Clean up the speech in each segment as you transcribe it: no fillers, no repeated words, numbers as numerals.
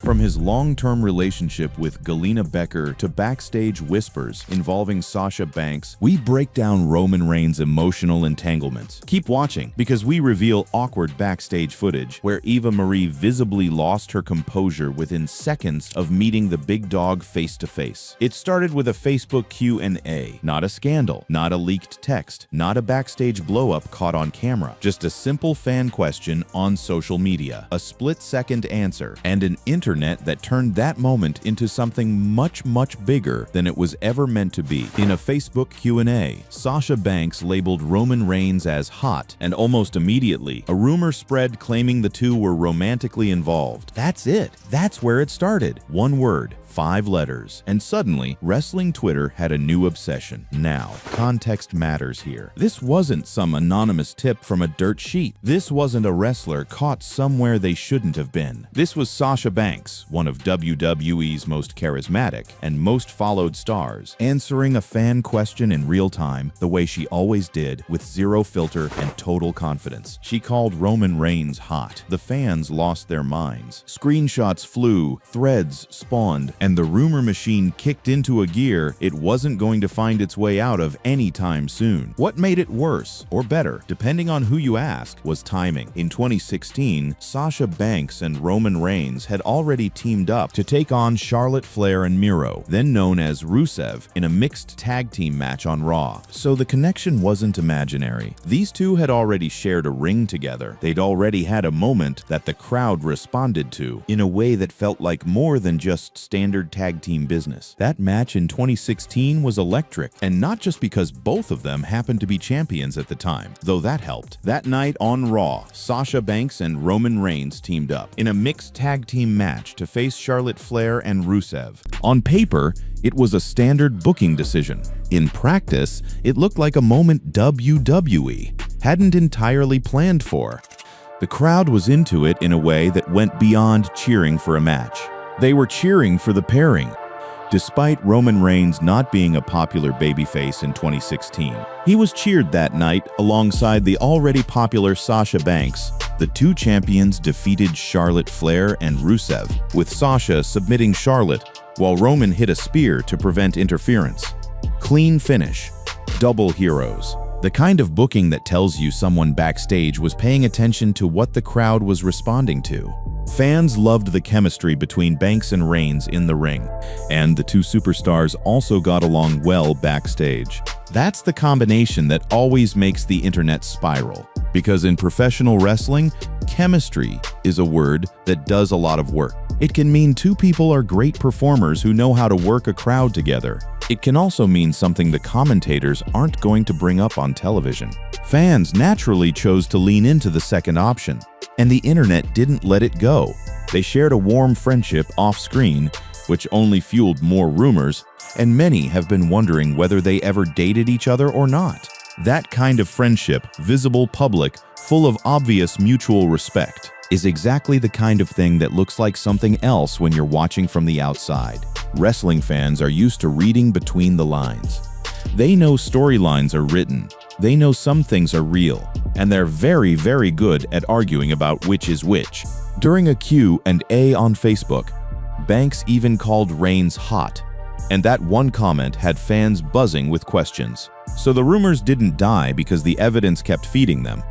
From his long-term relationship with Galina Becker to backstage whispers involving Sasha Banks, we break down Roman Reigns' emotional entanglements. Keep watching, because we reveal awkward backstage footage where Eva Marie visibly lost her composure within seconds of meeting the big dog face-to-face. It started with a Facebook Q&A, not a scandal, not a leaked text, not a backstage blow-up caught on camera, just a simple fan question on social media, a split-second answer, and an internet that turned that moment into something much bigger than it was ever meant to be. In a Facebook Q&A, Sasha Banks labeled Roman Reigns as hot, and almost immediately, a rumor spread claiming the two were romantically involved. That's it. That's where it started. One word. 5 letters. And suddenly, wrestling Twitter had a new obsession. Now, context matters here. This wasn't some anonymous tip from a dirt sheet. This wasn't a wrestler caught somewhere they shouldn't have been. This was Sasha Banks, one of WWE's most charismatic and most followed stars, answering a fan question in real time the way she always did, with zero filter and total confidence. She called Roman Reigns hot. The fans lost their minds. Screenshots flew, threads spawned, and the rumor machine kicked into a gear it wasn't going to find its way out of anytime soon. What made it worse, or better, depending on who you ask, was timing. In 2016, Sasha Banks and Roman Reigns had already teamed up to take on Charlotte Flair and Miro, then known as Rusev, in a mixed tag team match on Raw. So the connection wasn't imaginary. These two had already shared a ring together. They'd already had a moment that the crowd responded to in a way that felt like more than just standard tag team business. That match in 2016 was electric, and not just because both of them happened to be champions at the time, though that helped. That night on Raw, Sasha Banks and Roman Reigns teamed up in a mixed tag team match to face Charlotte Flair and Rusev. On paper, it was a standard booking decision. In practice, it looked like a moment WWE hadn't entirely planned for. The crowd was into it in a way that went beyond cheering for a match. They were cheering for the pairing. Despite Roman Reigns not being a popular babyface in 2016, he was cheered that night alongside the already popular Sasha Banks. The two champions defeated Charlotte Flair and Rusev, with Sasha submitting Charlotte while Roman hit a spear to prevent interference. Clean finish. Double heroes. The kind of booking that tells you someone backstage was paying attention to what the crowd was responding to. Fans loved the chemistry between Banks and Reigns in the ring, and the two superstars also got along well backstage. That's the combination that always makes the internet spiral, because in professional wrestling, chemistry is a word that does a lot of work. It can mean two people are great performers who know how to work a crowd together. It can also mean something the commentators aren't going to bring up on television. Fans naturally chose to lean into the second option, and the internet didn't let it go. They shared a warm friendship off-screen, which only fueled more rumors, and many have been wondering whether they ever dated each other or not. That kind of friendship, visible, public, full of obvious mutual respect, is exactly the kind of thing that looks like something else when you're watching from the outside. Wrestling fans are used to reading between the lines. They know storylines are written. They know some things are real, and they're very good at arguing about which is which. During a Q&A on Facebook, Banks even called Reigns hot, and that one comment had fans buzzing with questions. So the rumors didn't die because the evidence kept feeding them,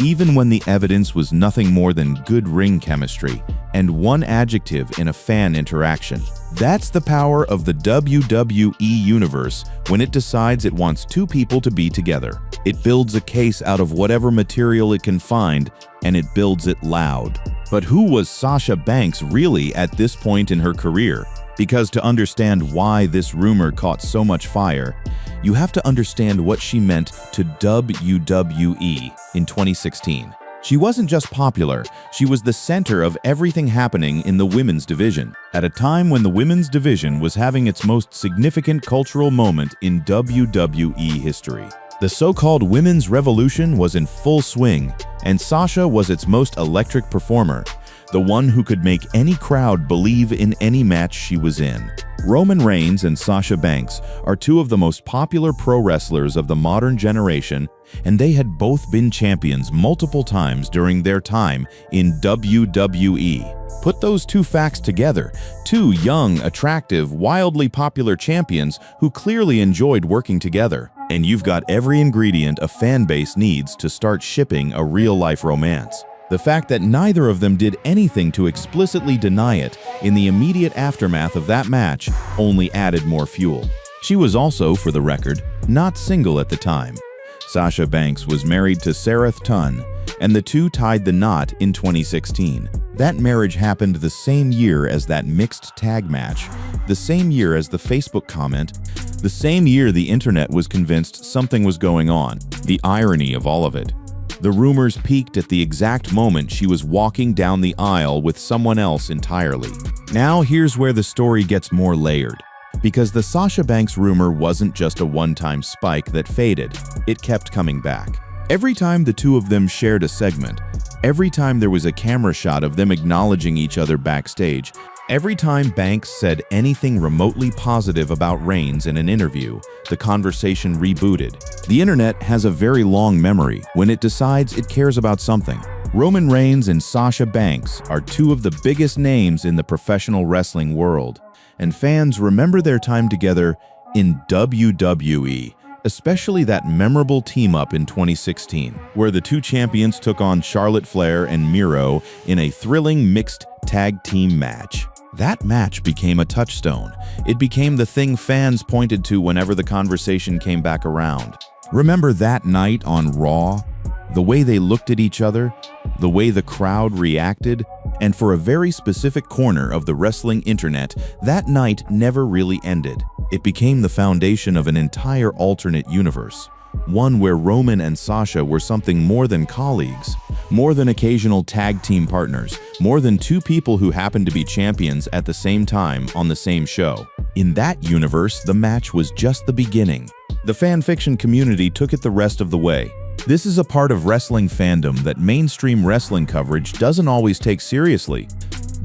even when the evidence was nothing more than good ring chemistry and one adjective in a fan interaction. That's the power of the WWE Universe when it decides it wants two people to be together. It builds a case out of whatever material it can find, and it builds it loud. But who was Sasha Banks really at this point in her career? Because to understand why this rumor caught so much fire, you have to understand what she meant to WWE in 2016. She wasn't just popular, she was the center of everything happening in the women's division, at a time when the women's division was having its most significant cultural moment in WWE history. The so-called women's revolution was in full swing, and Sasha was its most electric performer, the one who could make any crowd believe in any match she was in. Roman Reigns and Sasha Banks are two of the most popular pro wrestlers of the modern generation, and they had both been champions multiple times during their time in WWE. Put those two facts together, two young, attractive, wildly popular champions who clearly enjoyed working together, and you've got every ingredient a fan base needs to start shipping a real-life romance. The fact that neither of them did anything to explicitly deny it in the immediate aftermath of that match only added more fuel. She was also, for the record, not single at the time. Sasha Banks was married to Sarath Tunn, and the two tied the knot in 2016. That marriage happened the same year as that mixed tag match, the same year as the Facebook comment, the same year the internet was convinced something was going on. The irony of all of it. The rumors peaked at the exact moment she was walking down the aisle with someone else entirely. Now here's where the story gets more layered. Because the Sasha Banks rumor wasn't just a one-time spike that faded, it kept coming back. Every time the two of them shared a segment, every time there was a camera shot of them acknowledging each other backstage, every time Banks said anything remotely positive about Reigns in an interview, the conversation rebooted. The internet has a very long memory when it decides it cares about something. Roman Reigns and Sasha Banks are two of the biggest names in the professional wrestling world, and fans remember their time together in WWE, especially that memorable team-up in 2016, where the two champions took on Charlotte Flair and Miro in a thrilling mixed tag team match. That match became a touchstone. It became the thing fans pointed to whenever the conversation came back around. Remember that night on Raw? The way they looked at each other, the way the crowd reacted, and for a very specific corner of the wrestling internet, that night never really ended. It became the foundation of an entire alternate universe, one where Roman and Sasha were something more than colleagues, more than occasional tag team partners, more than two people who happened to be champions at the same time on the same show. In that universe, the match was just the beginning. The fan fiction community took it the rest of the way. This is a part of wrestling fandom that mainstream wrestling coverage doesn't always take seriously,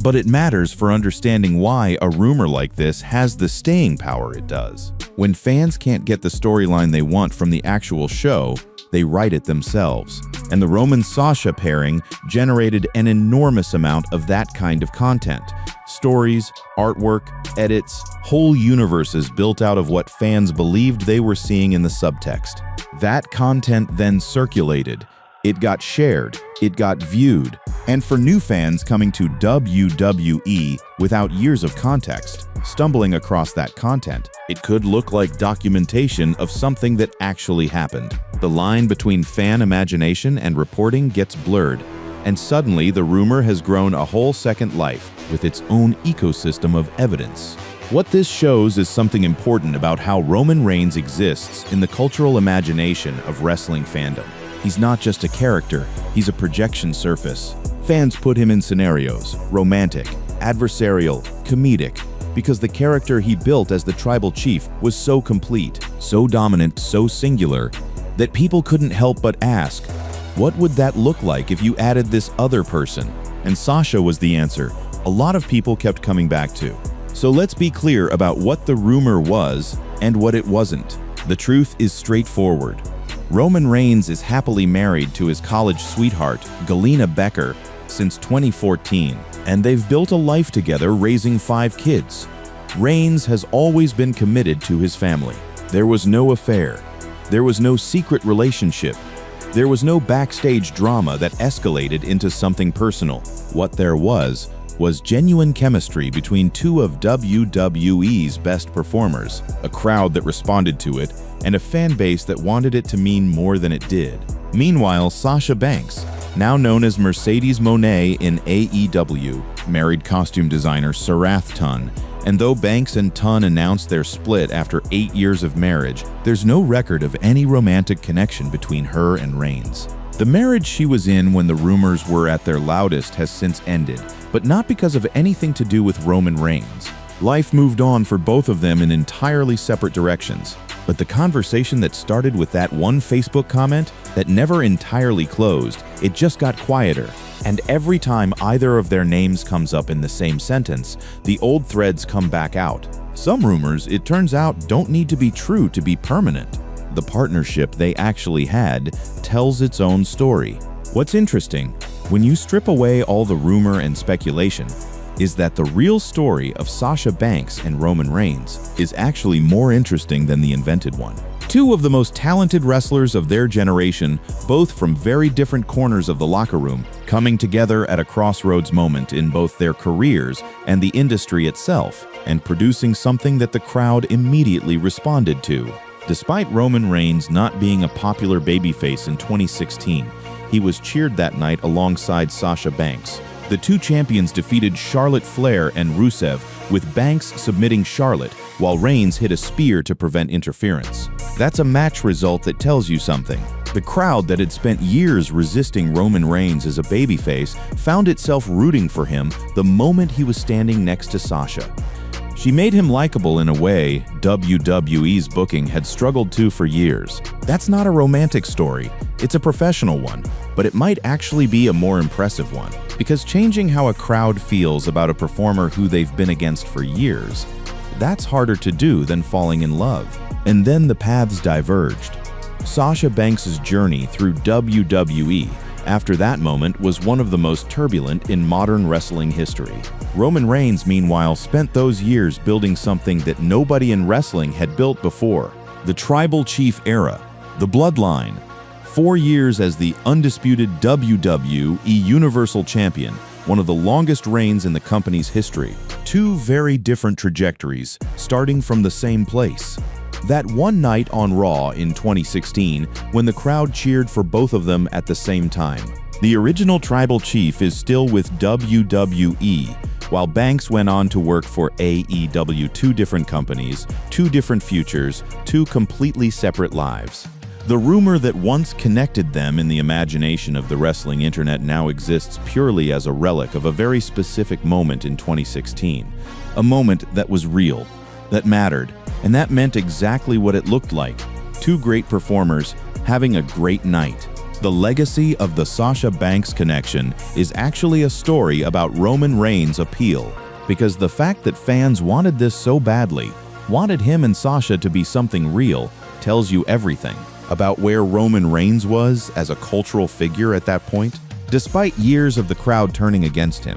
but it matters for understanding why a rumor like this has the staying power it does. When fans can't get the storyline they want from the actual show, they write it themselves. And the Roman-Sasha pairing generated an enormous amount of that kind of content. Stories, artwork, edits, whole universes built out of what fans believed they were seeing in the subtext. That content then circulated. It got shared, it got viewed, and for new fans coming to WWE without years of context, stumbling across that content, it could look like documentation of something that actually happened. The line between fan imagination and reporting gets blurred, and suddenly the rumor has grown a whole second life with its own ecosystem of evidence. What this shows is something important about how Roman Reigns exists in the cultural imagination of wrestling fandom. He's not just a character, he's a projection surface. Fans put him in scenarios, romantic, adversarial, comedic, because the character he built as the tribal chief was so complete, so dominant, so singular, that people couldn't help but ask, what would that look like if you added this other person? And Sasha was the answer a lot of people kept coming back to. So let's be clear about what the rumor was and what it wasn't. The truth is straightforward. Roman Reigns is happily married to his college sweetheart, Galina Becker, since 2014, and they've built a life together raising 5 kids. Reigns has always been committed to his family. There was no affair. There was no secret relationship. There was no backstage drama that escalated into something personal. What there was genuine chemistry between two of WWE's best performers, a crowd that responded to it, and a fan base that wanted it to mean more than it did. Meanwhile, Sasha Banks, now known as Mercedes Moné in AEW, married costume designer Sarath Tunn, and though Banks and Tunn announced their split after 8 years of marriage, there's no record of any romantic connection between her and Reigns. The marriage she was in when the rumors were at their loudest has since ended, but not because of anything to do with Roman Reigns. Life moved on for both of them in entirely separate directions. But the conversation that started with that one Facebook comment that never entirely closed, it just got quieter. And every time either of their names comes up in the same sentence, the old threads come back out. Some rumors, it turns out, don't need to be true to be permanent. The partnership they actually had tells its own story. What's interesting, when you strip away all the rumor and speculation, is that the real story of Sasha Banks and Roman Reigns is actually more interesting than the invented one. Two of the most talented wrestlers of their generation, both from very different corners of the locker room, coming together at a crossroads moment in both their careers and the industry itself, and producing something that the crowd immediately responded to. Despite Roman Reigns not being a popular babyface in 2016, he was cheered that night alongside Sasha Banks. The two champions defeated Charlotte Flair and Rusev, with Banks submitting Charlotte, while Reigns hit a spear to prevent interference. That's a match result that tells you something. The crowd that had spent years resisting Roman Reigns as a babyface found itself rooting for him the moment he was standing next to Sasha. She made him likable in a way WWE's booking had struggled to for years. That's not a romantic story, it's a professional one, but it might actually be a more impressive one. Because changing how a crowd feels about a performer who they've been against for years, that's harder to do than falling in love. And then the paths diverged. Sasha Banks' journey through WWE after that moment was one of the most turbulent in modern wrestling history. Roman Reigns, meanwhile, spent those years building something that nobody in wrestling had built before: the Tribal Chief era, the Bloodline. 4 years as the undisputed WWE Universal Champion, one of the longest reigns in the company's history. Two very different trajectories, starting from the same place. That one night on Raw in 2016, when the crowd cheered for both of them at the same time. The original Tribal Chief is still with WWE, while Banks went on to work for AEW, two different companies, two different futures, two completely separate lives. The rumor that once connected them in the imagination of the wrestling internet now exists purely as a relic of a very specific moment in 2016. A moment that was real, that mattered, and that meant exactly what it looked like: two great performers having a great night. The legacy of the Sasha Banks connection is actually a story about Roman Reigns' appeal, because the fact that fans wanted this so badly, wanted him and Sasha to be something real, tells you everything about where Roman Reigns was as a cultural figure at that point. Despite years of the crowd turning against him,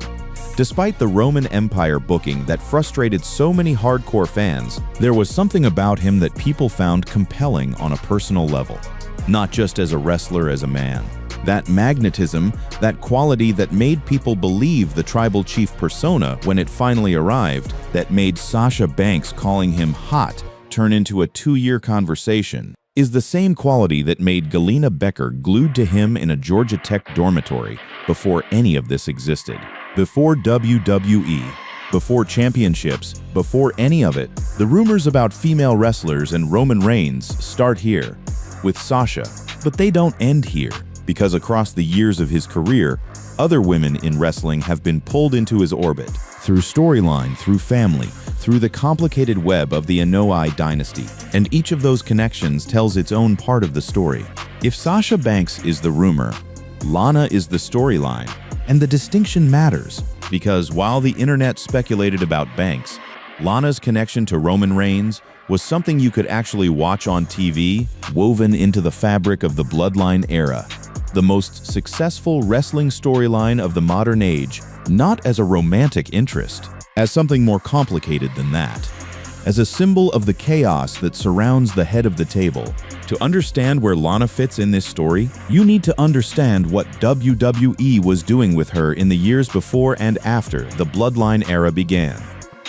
despite the Roman Empire booking that frustrated so many hardcore fans, there was something about him that people found compelling on a personal level, not just as a wrestler, as a man. That magnetism, that quality that made people believe the Tribal Chief persona when it finally arrived, that made Sasha Banks calling him hot turn into a 2-year conversation, is the same quality that made Galina Becker glued to him in a Georgia Tech dormitory before any of this existed. Before WWE, before championships, before any of it, the rumors about female wrestlers and Roman Reigns start here, with Sasha. But they don't end here, because across the years of his career, other women in wrestling have been pulled into his orbit, through storyline, through family, through the complicated web of the Anoa'i dynasty, and each of those connections tells its own part of the story. If Sasha Banks is the rumor, Lana is the storyline, and the distinction matters, because while the internet speculated about Banks, Lana's connection to Roman Reigns was something you could actually watch on TV, woven into the fabric of the Bloodline era, the most successful wrestling storyline of the modern age, not as a romantic interest, as something more complicated than that, as a symbol of the chaos that surrounds the head of the table. To understand where Lana fits in this story, you need to understand what WWE was doing with her in the years before and after the Bloodline era began.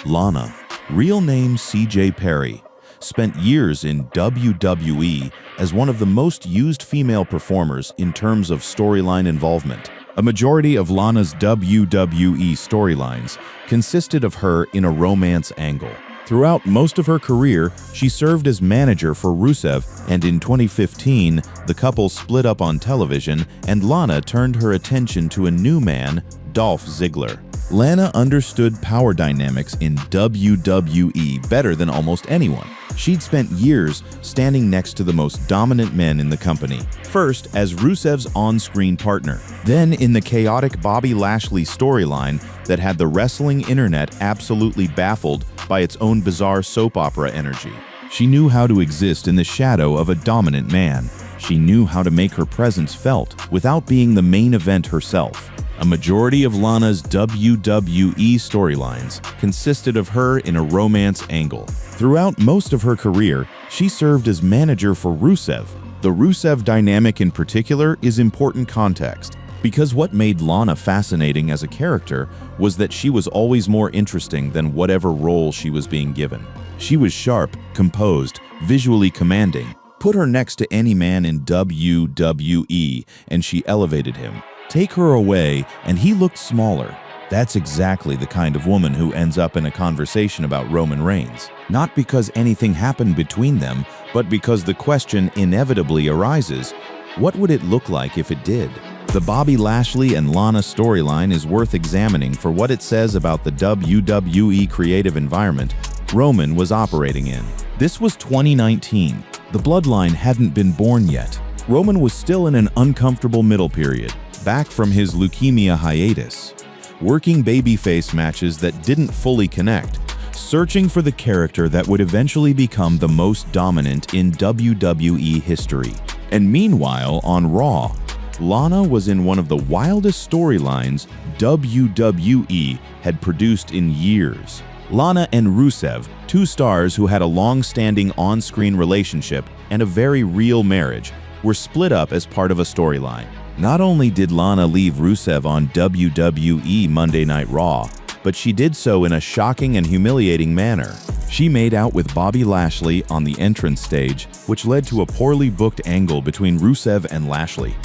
Lana, real name CJ Perry, spent years in WWE as one of the most used female performers in terms of storyline involvement. A majority of Lana's WWE storylines consisted of her in a romance angle. Throughout most of her career, she served as manager for Rusev, and in 2015, the couple split up on television, and Lana turned her attention to a new man, Dolph Ziggler. Lana understood power dynamics in WWE better than almost anyone. She'd spent years standing next to the most dominant men in the company, first as Rusev's on-screen partner, then in the chaotic Bobby Lashley storyline that had the wrestling internet absolutely baffled by its own bizarre soap opera energy. She knew how to exist in the shadow of a dominant man. She knew how to make her presence felt without being the main event herself. A majority of Lana's WWE storylines consisted of her in a romance angle. Throughout most of her career, she served as manager for Rusev. The Rusev dynamic in particular is important context, because what made Lana fascinating as a character was that she was always more interesting than whatever role she was being given. She was sharp, composed, visually commanding. Put her next to any man in WWE and she elevated him. Take her away and he looked smaller. That's exactly the kind of woman who ends up in a conversation about Roman Reigns. Not because anything happened between them, but because the question inevitably arises, what would it look like if it did? The Bobby Lashley and Lana storyline is worth examining for what it says about the WWE creative environment Roman was operating in. This was 2019. The bloodline hadn't been born yet. Roman was still in an uncomfortable middle period, back from his leukemia hiatus, working babyface matches that didn't fully connect, searching for the character that would eventually become the most dominant in WWE history. And meanwhile, on Raw, Lana was in one of the wildest storylines WWE had produced in years. Lana and Rusev, two stars who had a long-standing on-screen relationship and a very real marriage, were split up as part of a storyline. Not only did Lana leave Rusev on WWE Monday Night Raw, but she did so in a shocking and humiliating manner. She made out with Bobby Lashley on the entrance stage, which led to a poorly booked angle between Rusev and Lashley.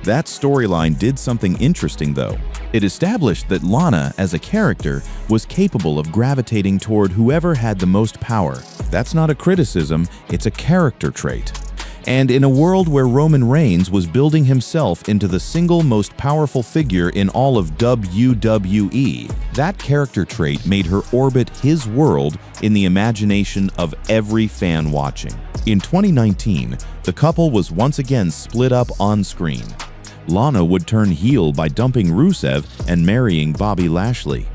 That storyline did something interesting, though. It established that Lana, as a character, was capable of gravitating toward whoever had the most power. That's not a criticism, it's a character trait. And in a world where Roman Reigns was building himself into the single most powerful figure in all of WWE, that character trait made her orbit his world in the imagination of every fan watching. In 2019, the couple was once again split up on screen. Lana would turn heel by dumping Rusev and marrying Bobby Lashley.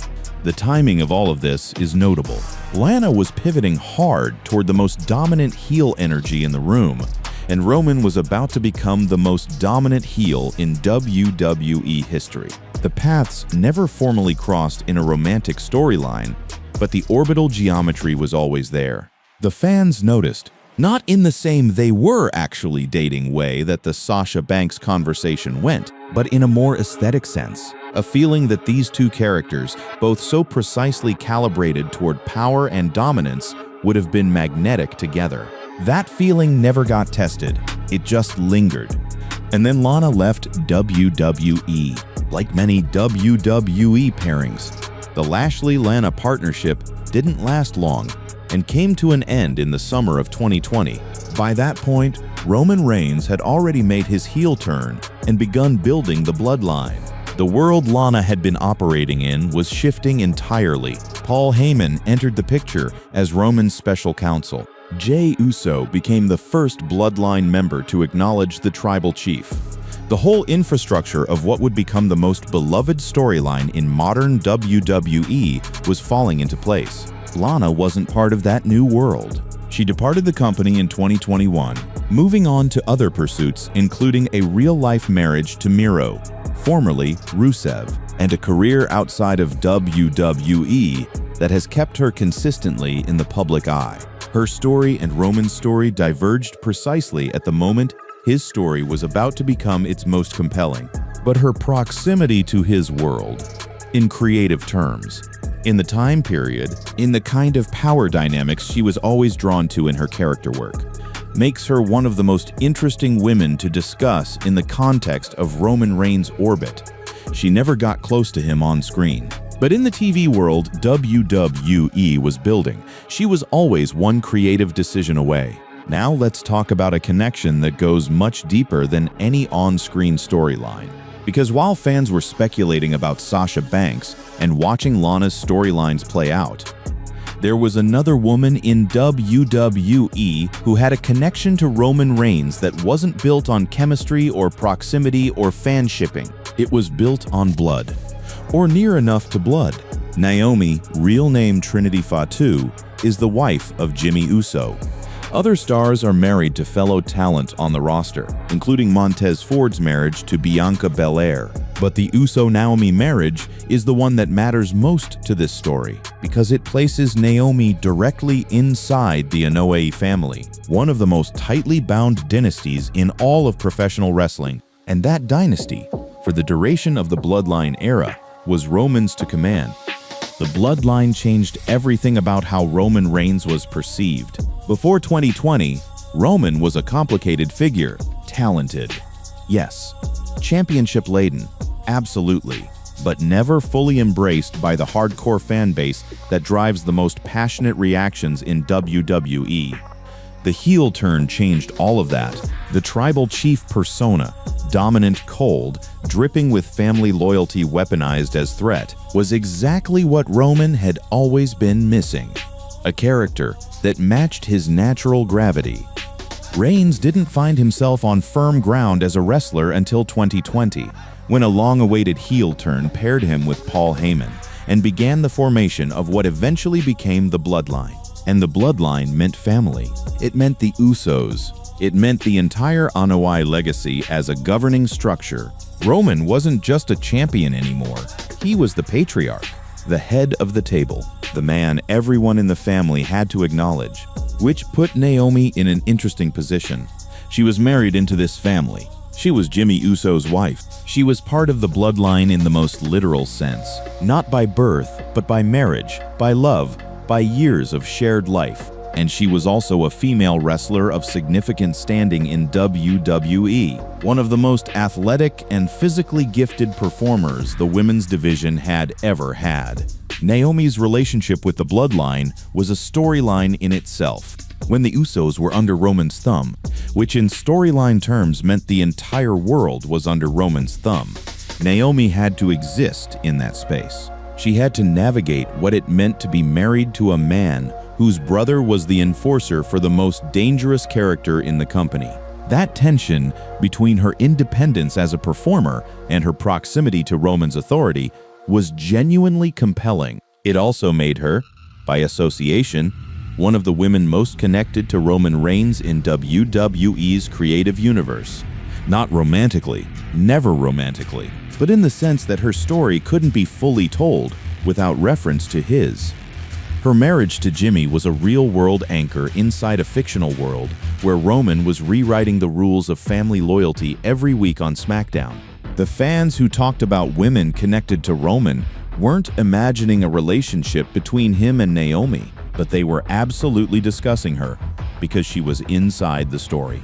The timing of all of this is notable. Lana was pivoting hard toward the most dominant heel energy in the room, and Roman was about to become the most dominant heel in WWE history. The paths never formally crossed in a romantic storyline, but the orbital geometry was always there. The fans noticed, not in the same they were actually dating way that the Sasha Banks conversation went, but in a more aesthetic sense, a feeling that these two characters, both so precisely calibrated toward power and dominance, would have been magnetic together. That feeling never got tested, it just lingered. And then Lana left WWE. Like many WWE pairings, the Lashley-Lana partnership didn't last long and came to an end in the summer of 2020. By that point, Roman Reigns had already made his heel turn and begun building the bloodline. The world Lana had been operating in was shifting entirely. Paul Heyman entered the picture as Roman's special counsel. Jey Uso became the first bloodline member to acknowledge the tribal chief. The whole infrastructure of what would become the most beloved storyline in modern WWE was falling into place. Lana wasn't part of that new world. She departed the company in 2021, moving on to other pursuits, including a real-life marriage to Miro, formerly Rusev, and a career outside of WWE that has kept her consistently in the public eye. Her story and Roman's story diverged precisely at the moment his story was about to become its most compelling, but her proximity to his world, in creative terms, in the time period, in the kind of power dynamics she was always drawn to in her character work, makes her one of the most interesting women to discuss in the context of Roman Reigns' orbit. She never got close to him on screen. But in the TV world WWE was building, she was always one creative decision away. Now let's talk about a connection that goes much deeper than any on-screen storyline. Because while fans were speculating about Sasha Banks and watching Lana's storylines play out, there was another woman in WWE who had a connection to Roman Reigns that wasn't built on chemistry or proximity or fanshipping. It was built on blood, or near enough to blood. Naomi, real name Trinity Fatu, is the wife of Jimmy Uso. Other stars are married to fellow talent on the roster, including Montez Ford's marriage to Bianca Belair. But the Uso-Naomi marriage is the one that matters most to this story, because it places Naomi directly inside the Inoue family, one of the most tightly bound dynasties in all of professional wrestling. And that dynasty, for the duration of the Bloodline era, was Roman's to command. The Bloodline changed everything about how Roman Reigns was perceived. Before 2020, Roman was a complicated figure, talented, yes, championship-laden, absolutely, but never fully embraced by the hardcore fan base that drives the most passionate reactions in WWE. The heel turn changed all of that. The tribal chief persona, dominant, cold, dripping with family loyalty weaponized as threat, was exactly what Roman had always been missing. A character that matched his natural gravity. Reigns didn't find himself on firm ground as a wrestler until 2020, when a long-awaited heel turn paired him with Paul Heyman and began the formation of what eventually became the Bloodline. And the Bloodline meant family. It meant the Usos. It meant the entire Anoa'i legacy as a governing structure. Roman wasn't just a champion anymore. He was the patriarch, the head of the table, the man everyone in the family had to acknowledge, which put Naomi in an interesting position. She was married into this family. She was Jimmy Uso's wife. She was part of the Bloodline in the most literal sense, not by birth, but by marriage, by love, by years of shared life. And she was also a female wrestler of significant standing in WWE, one of the most athletic and physically gifted performers the women's division had ever had. Naomi's relationship with the Bloodline was a storyline in itself. When the Usos were under Roman's thumb, which in storyline terms meant the entire world was under Roman's thumb, Naomi had to exist in that space. She had to navigate what it meant to be married to a man whose brother was the enforcer for the most dangerous character in the company. That tension between her independence as a performer and her proximity to Roman's authority was genuinely compelling. It also made her, by association, one of the women most connected to Roman Reigns in WWE's creative universe. Not romantically, never romantically, but in the sense that her story couldn't be fully told without reference to his. Her marriage to Jimmy was a real-world anchor inside a fictional world where Roman was rewriting the rules of family loyalty every week on SmackDown. The fans who talked about women connected to Roman weren't imagining a relationship between him and Naomi, but they were absolutely discussing her because she was inside the story.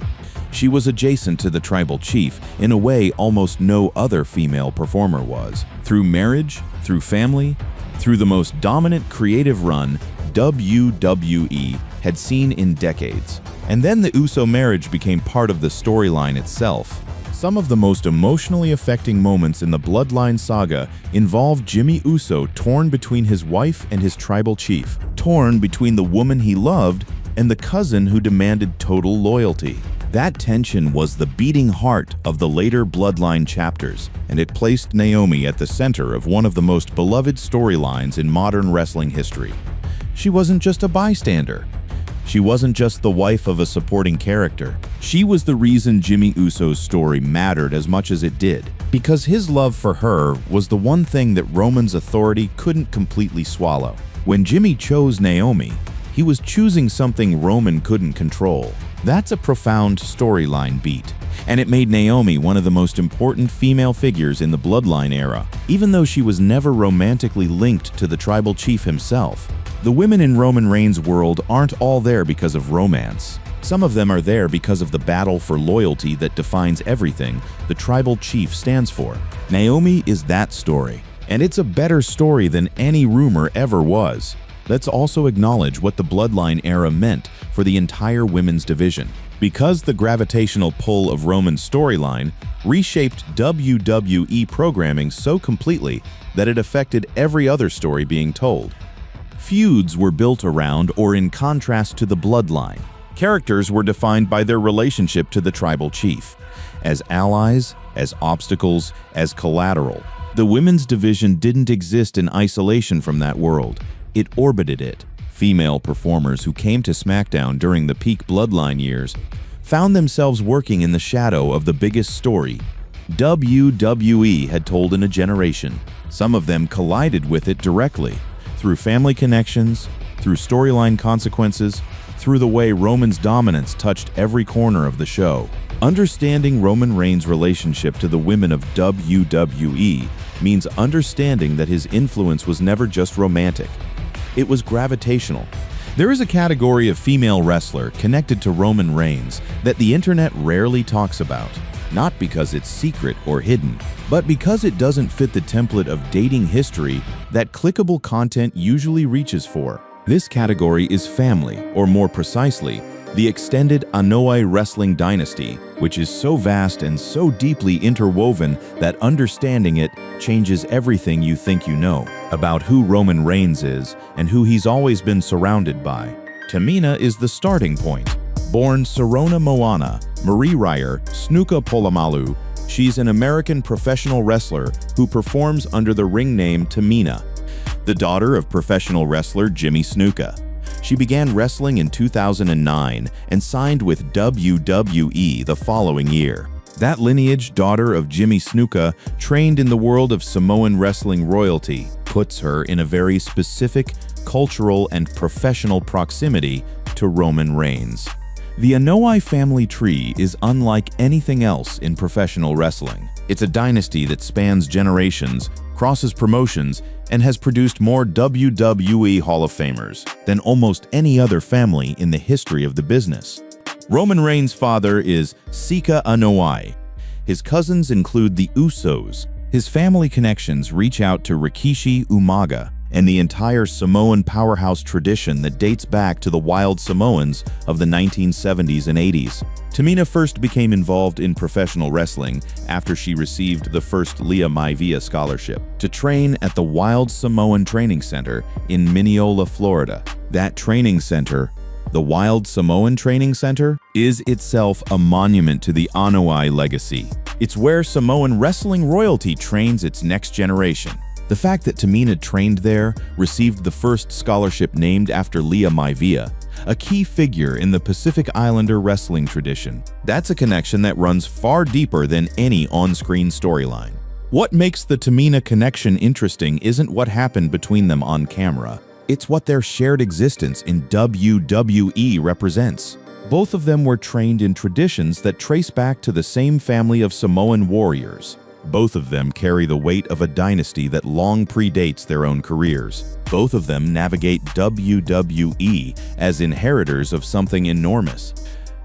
She was adjacent to the tribal chief in a way almost no other female performer was. Through marriage, through family, through the most dominant creative run WWE had seen in decades. And then the Uso marriage became part of the storyline itself. Some of the most emotionally affecting moments in the Bloodline saga involved Jimmy Uso torn between his wife and his tribal chief, torn between the woman he loved and the cousin who demanded total loyalty. That tension was the beating heart of the later Bloodline chapters, and it placed Naomi at the center of one of the most beloved storylines in modern wrestling history. She wasn't just a bystander. She wasn't just the wife of a supporting character. She was the reason Jimmy Uso's story mattered as much as it did, because his love for her was the one thing that Roman's authority couldn't completely swallow. When Jimmy chose Naomi, he was choosing something Roman couldn't control. That's a profound storyline beat, and it made Naomi one of the most important female figures in the Bloodline era, even though she was never romantically linked to the tribal chief himself. The women in Roman Reigns' world aren't all there because of romance. Some of them are there because of the battle for loyalty that defines everything the tribal chief stands for. Naomi is that story, and it's a better story than any rumor ever was. Let's also acknowledge what the Bloodline era meant for the entire women's division. Because the gravitational pull of Roman's storyline reshaped WWE programming so completely that it affected every other story being told. Feuds were built around or in contrast to the Bloodline. Characters were defined by their relationship to the tribal chief, as allies, as obstacles, as collateral. The women's division didn't exist in isolation from that world. It orbited it. Female performers who came to SmackDown during the peak Bloodline years found themselves working in the shadow of the biggest story WWE had told in a generation. Some of them collided with it directly, through family connections, through storyline consequences, through the way Roman's dominance touched every corner of the show. Understanding Roman Reigns' relationship to the women of WWE means understanding that his influence was never just romantic. It was gravitational. There is a category of female wrestler connected to Roman Reigns that the internet rarely talks about, not because it's secret or hidden, but because it doesn't fit the template of dating history that clickable content usually reaches for. This category is family, or more precisely, the extended Anoa'i wrestling dynasty, which is so vast and so deeply interwoven that understanding it changes everything you think you know about who Roman Reigns is and who he's always been surrounded by. Tamina is the starting point. Born Sirona Moana, Marie Ryer, Snuka Polamalu, she's an American professional wrestler who performs under the ring name Tamina, the daughter of professional wrestler Jimmy Snuka. She began wrestling in 2009 and signed with WWE the following year. That lineage, daughter of Jimmy Snuka, trained in the world of Samoan wrestling royalty, puts her in a very specific cultural and professional proximity to Roman Reigns. The Anoa'i family tree is unlike anything else in professional wrestling. It's a dynasty that spans generations, crosses promotions, and has produced more WWE Hall of Famers than almost any other family in the history of the business. Roman Reigns' father is Sika Anoa'i. His cousins include the Usos. His family connections reach out to Rikishi Umaga and the entire Samoan powerhouse tradition that dates back to the Wild Samoans of the 1970s and 80s. Tamina first became involved in professional wrestling after she received the first Lia Maivia scholarship to train at the Wild Samoan Training Center in Mineola, Florida. That training center, the Wild Samoan Training Center, is itself a monument to the Anoa'i legacy. It's where Samoan wrestling royalty trains its next generation. The fact that Tamina trained there, received the first scholarship named after Lia Maivia, a key figure in the Pacific Islander wrestling tradition. That's a connection that runs far deeper than any on-screen storyline. What makes the Tamina connection interesting isn't what happened between them on camera. It's what their shared existence in WWE represents. Both of them were trained in traditions that trace back to the same family of Samoan warriors. Both of them carry the weight of a dynasty that long predates their own careers. Both of them navigate WWE as inheritors of something enormous,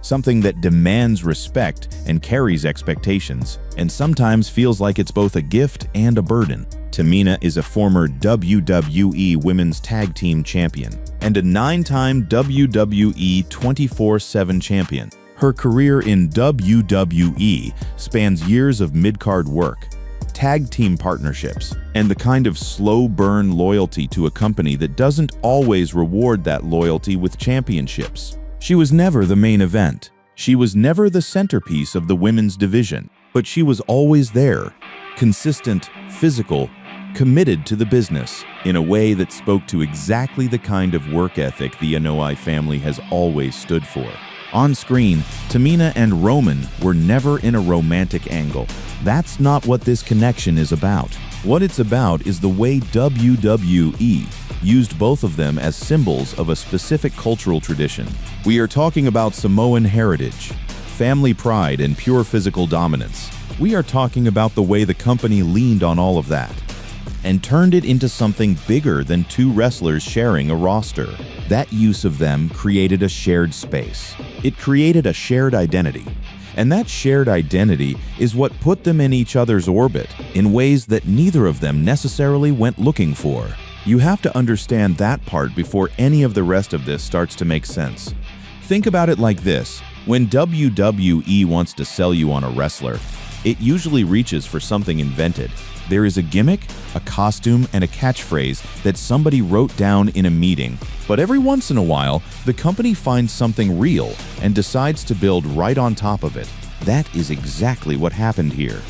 something that demands respect and carries expectations, and sometimes feels like it's both a gift and a burden. Tamina is a former WWE Women's Tag Team Champion and a 9-time WWE 24/7 champion. Her career in WWE spans years of mid-card work, tag team partnerships, and the kind of slow-burn loyalty to a company that doesn't always reward that loyalty with championships. She was never the main event. She was never the centerpiece of the women's division, but she was always there, consistent, physical, committed to the business in a way that spoke to exactly the kind of work ethic the Anoa'i family has always stood for. On screen, Tamina and Roman were never in a romantic angle. That's not what this connection is about. What it's about is the way WWE used both of them as symbols of a specific cultural tradition. We are talking about Samoan heritage, family pride, and pure physical dominance. We are talking about the way the company leaned on all of that and turned it into something bigger than two wrestlers sharing a roster. That use of them created a shared space. It created a shared identity. And that shared identity is what put them in each other's orbit in ways that neither of them necessarily went looking for. You have to understand that part before any of the rest of this starts to make sense. Think about it like this. When WWE wants to sell you on a wrestler, it usually reaches for something invented. There is a gimmick, a costume, and a catchphrase that somebody wrote down in a meeting. But every once in a while, the company finds something real and decides to build right on top of it. That is exactly what happened here.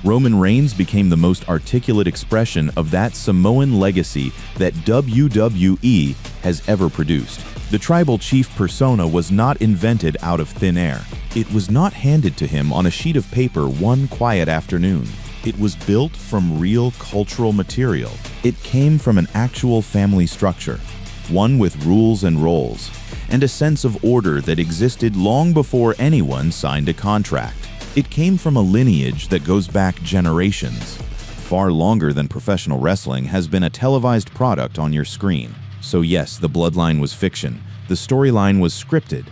Roman Reigns became the most articulate expression of that Samoan legacy that WWE has ever produced. The tribal chief persona was not invented out of thin air. It was not handed to him on a sheet of paper one quiet afternoon. It was built from real cultural material. It came from an actual family structure, one with rules and roles, and a sense of order that existed long before anyone signed a contract. It came from a lineage that goes back generations. Far longer than professional wrestling has been a televised product on your screen. So yes, the bloodline was fiction. The storyline was scripted.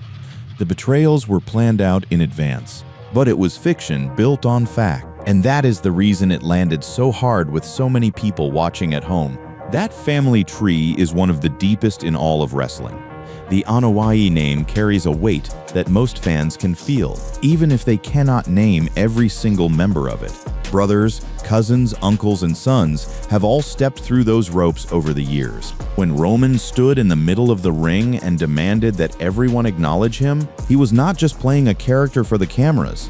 The betrayals were planned out in advance. But it was fiction built on fact. And that is the reason it landed so hard with so many people watching at home. That family tree is one of the deepest in all of wrestling. The Anoa'i name carries a weight that most fans can feel, even if they cannot name every single member of it. Brothers, cousins, uncles, and sons have all stepped through those ropes over the years. When Roman stood in the middle of the ring and demanded that everyone acknowledge him, he was not just playing a character for the cameras.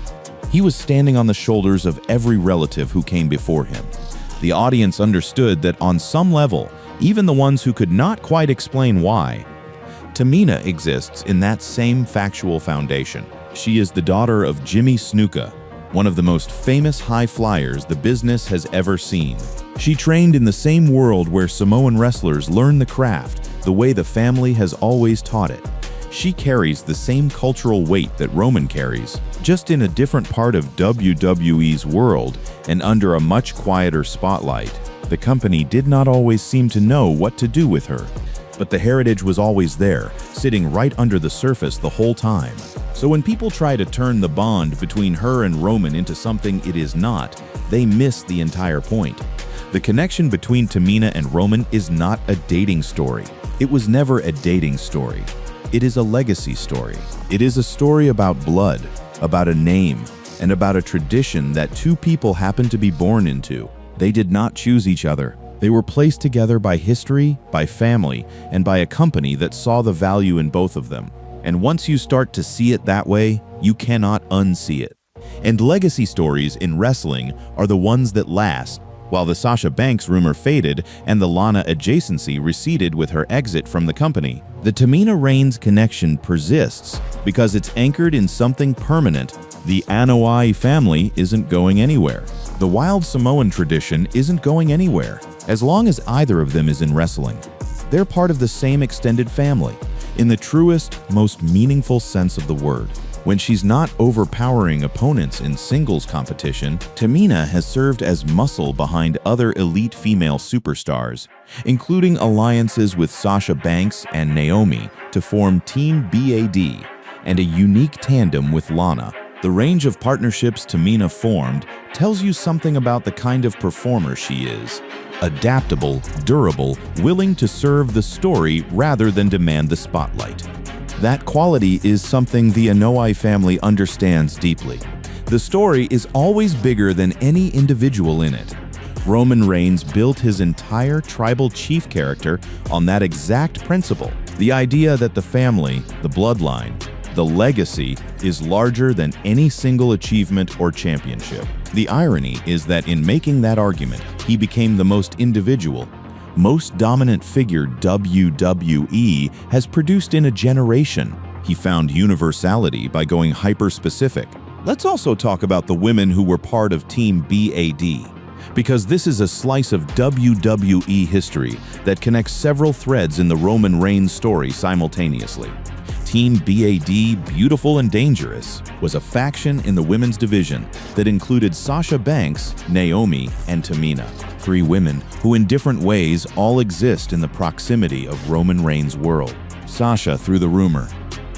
He was standing on the shoulders of every relative who came before him. The audience understood that on some level, even the ones who could not quite explain why. Tamina exists in that same factual foundation. She is the daughter of Jimmy Snuka, one of the most famous high flyers the business has ever seen. She trained in the same world where Samoan wrestlers learn the craft, the way the family has always taught it. She carries the same cultural weight that Roman carries, just in a different part of WWE's world and under a much quieter spotlight. The company did not always seem to know what to do with her, but the heritage was always there, sitting right under the surface the whole time. So when people try to turn the bond between her and Roman into something it is not, they miss the entire point. The connection between Tamina and Roman is not a dating story. It was never a dating story. It is a legacy story. It is a story about blood, about a name, and about a tradition that two people happened to be born into. They did not choose each other. They were placed together by history, by family, and by a company that saw the value in both of them. And once you start to see it that way, you cannot unsee it. And legacy stories in wrestling are the ones that last. While the Sasha Banks rumor faded and the Lana adjacency receded with her exit from the company, the Tamina Reigns connection persists because it's anchored in something permanent. The Anoa'i family isn't going anywhere. The wild Samoan tradition isn't going anywhere, as long as either of them is in wrestling. They're part of the same extended family, in the truest, most meaningful sense of the word. When she's not overpowering opponents in singles competition, Tamina has served as muscle behind other elite female superstars, including alliances with Sasha Banks and Naomi to form Team BAD, and a unique tandem with Lana. The range of partnerships Tamina formed tells you something about the kind of performer she is. Adaptable, durable, willing to serve the story rather than demand the spotlight. That quality is something the Anoa'i family understands deeply. The story is always bigger than any individual in it. Roman Reigns built his entire tribal chief character on that exact principle. The idea that the family, the bloodline, the legacy is larger than any single achievement or championship. The irony is that in making that argument, he became the most individual, most dominant figure WWE has produced in a generation. He found universality by going hyper-specific. Let's also talk about the women who were part of Team BAD, because this is a slice of WWE history that connects several threads in the Roman Reigns story simultaneously. Team BAD, Beautiful and Dangerous, was a faction in the women's division that included Sasha Banks, Naomi, and Tamina. Three women who in different ways all exist in the proximity of Roman Reigns' world. Sasha through the rumor,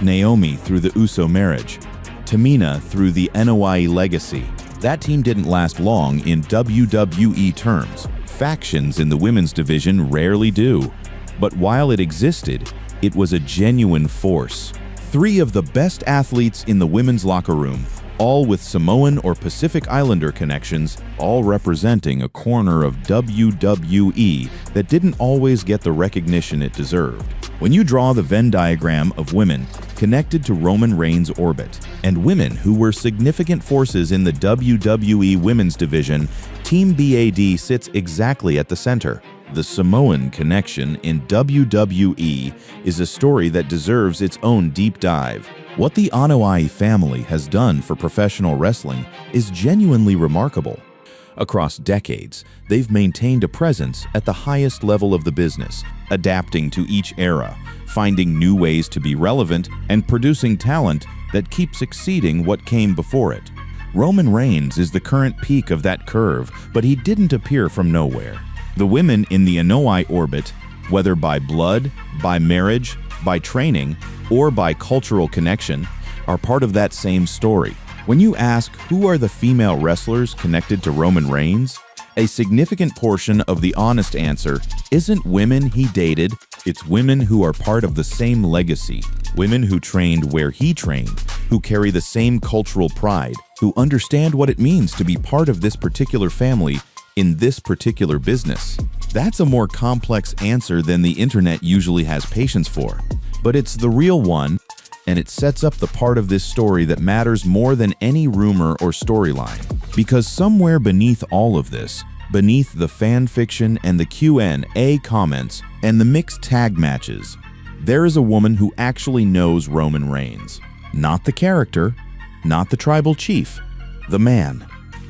Naomi through the Uso marriage, Tamina through the Anoa'i legacy. That team didn't last long in WWE terms. Factions in the women's division rarely do. But while it existed, it was a genuine force. Three of the best athletes in the women's locker room, all with Samoan or Pacific Islander connections, all representing a corner of WWE that didn't always get the recognition it deserved. When you draw the Venn diagram of women connected to Roman Reigns' orbit, and women who were significant forces in the WWE Women's Division, Team BAD sits exactly at the center. The Samoan connection in WWE is a story that deserves its own deep dive. What the Anoa'i family has done for professional wrestling is genuinely remarkable. Across decades, they've maintained a presence at the highest level of the business, adapting to each era, finding new ways to be relevant, and producing talent that keeps exceeding what came before it. Roman Reigns is the current peak of that curve, but he didn't appear from nowhere. The women in the Anoa'i orbit, whether by blood, by marriage, by training, or by cultural connection, are part of that same story. When you ask who are the female wrestlers connected to Roman Reigns, a significant portion of the honest answer isn't women he dated, it's women who are part of the same legacy, women who trained where he trained, who carry the same cultural pride, who understand what it means to be part of this particular family in this particular business. That's a more complex answer than the internet usually has patience for, but it's the real one, and it sets up the part of this story that matters more than any rumor or storyline. Because somewhere beneath all of this, beneath the fan fiction and the Q&A comments and the mixed tag matches, there is a woman who actually knows Roman Reigns. Not the character, not the tribal chief, the man.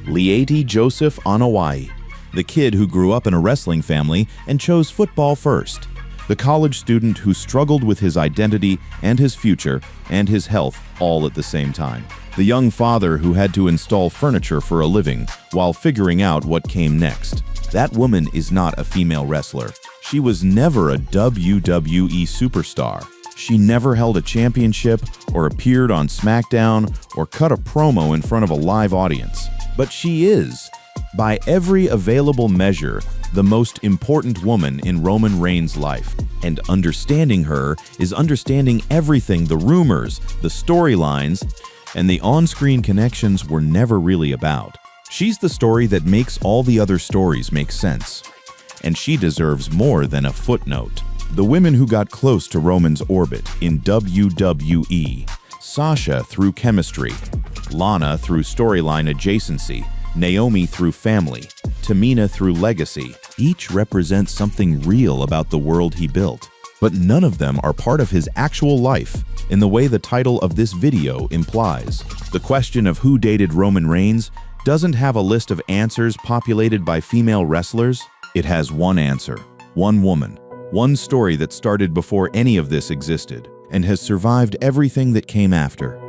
Leati Joseph Anoa'i, the kid who grew up in a wrestling family and chose football first. The college student who struggled with his identity and his future and his health all at the same time. The young father who had to install furniture for a living while figuring out what came next. That woman is not a female wrestler. She was never a WWE superstar. She never held a championship or appeared on SmackDown or cut a promo in front of a live audience. But she is, by every available measure, the most important woman in Roman Reigns' life. And understanding her is understanding everything the rumors, the storylines, and the on-screen connections were never really about. She's the story that makes all the other stories make sense. And she deserves more than a footnote. The women who got close to Roman's orbit in WWE. Sasha through chemistry, Lana through storyline adjacency, Naomi through family, Tamina through legacy. Each represents something real about the world he built. But none of them are part of his actual life, in the way the title of this video implies. The question of who dated Roman Reigns doesn't have a list of answers populated by female wrestlers. It has one answer, one woman, one story that started before any of this existed, and has survived everything that came after.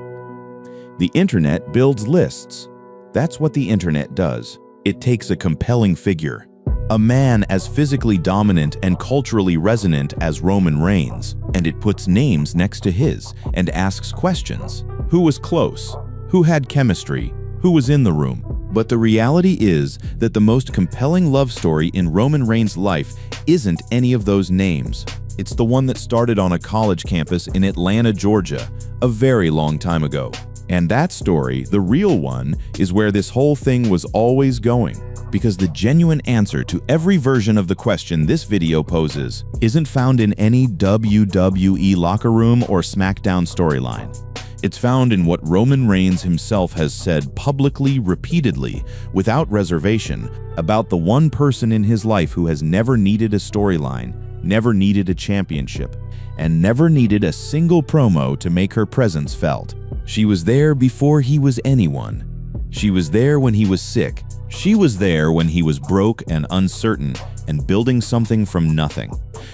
The internet builds lists. That's what the internet does. It takes a compelling figure, a man as physically dominant and culturally resonant as Roman Reigns, and it puts names next to his and asks questions. Who was close? Who had chemistry? Who was in the room? But the reality is that the most compelling love story in Roman Reigns' life isn't any of those names. It's the one that started on a college campus in Atlanta, Georgia, a very long time ago. And that story, the real one, is where this whole thing was always going. Because the genuine answer to every version of the question this video poses isn't found in any WWE locker room or SmackDown storyline. It's found in what Roman Reigns himself has said publicly, repeatedly, without reservation, about the one person in his life who has never needed a storyline, never needed a championship, and never needed a single promo to make her presence felt. She was there before he was anyone. She was there when he was sick. She was there when he was broke and uncertain and building something from nothing.